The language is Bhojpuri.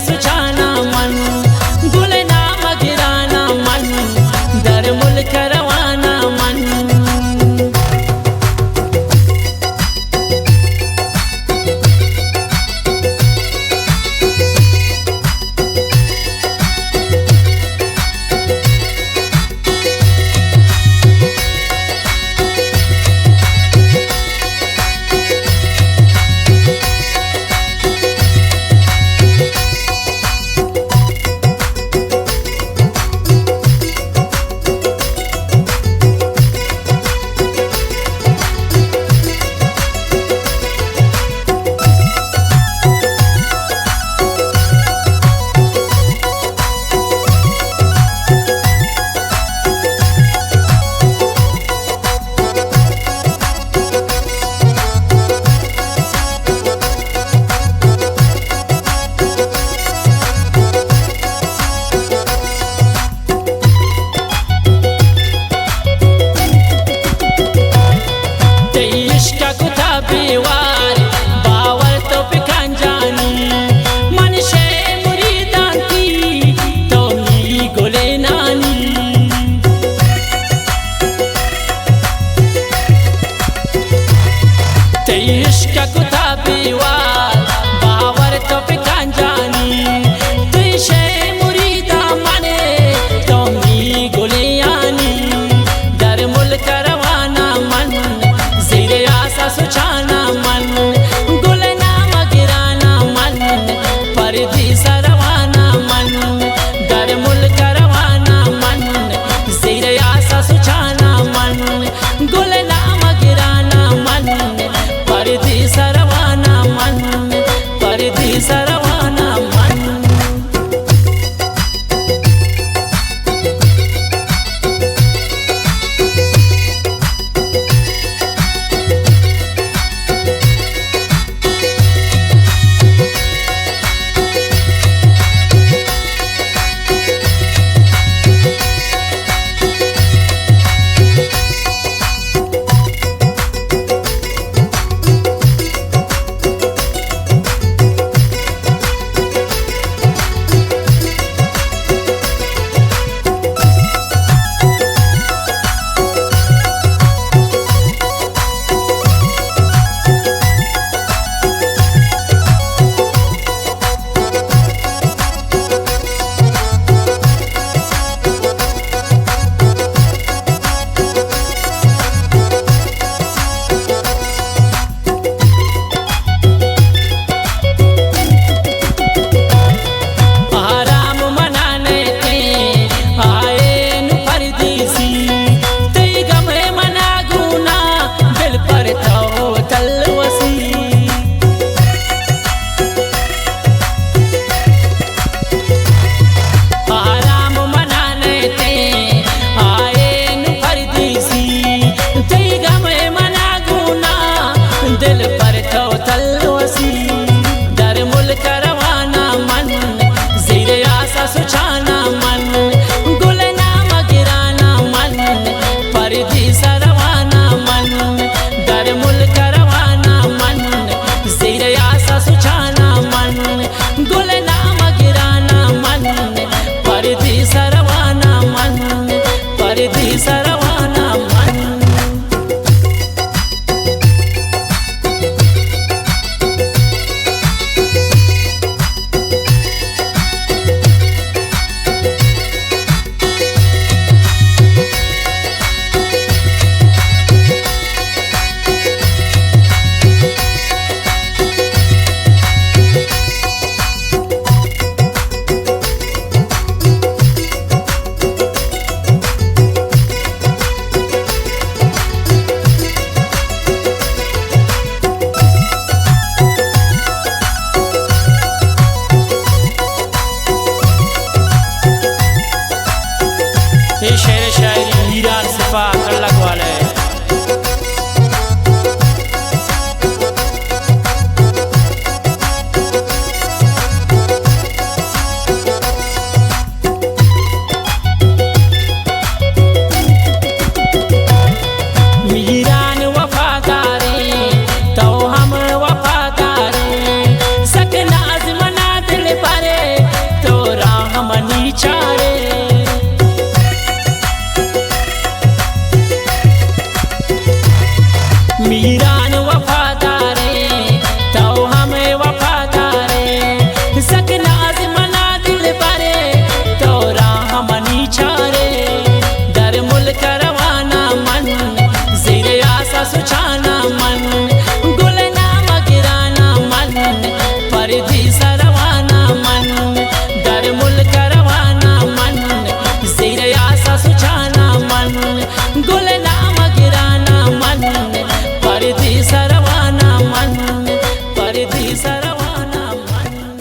सुचाना मन गुलनाम गिराना मन दर मुल्क रवाना मन बेवार बावर तो पिकान जानी मन शे मुरीदांती तो मिली गोले नानी ते इश्क कुता बेवार बावर तो पिकान जानी ते शे मुरीदा माने तो मिली गोले यानी दर मुल्क रवाना मन ज़ीरे आसा सुचाना मन गुलनाम गिराना मन परदेस रवाना मन दर मुल्क रवाना मन ज़ीरे आसा सुचाना मन गुलनाम गिराना मन परदेस रवाना मन परदेस रवाना मन सुचाना मन गुलनाम गिराना मन परदेस रवाना मन दर मुल्क रवाना मन ज़ीरे आसा सुचाना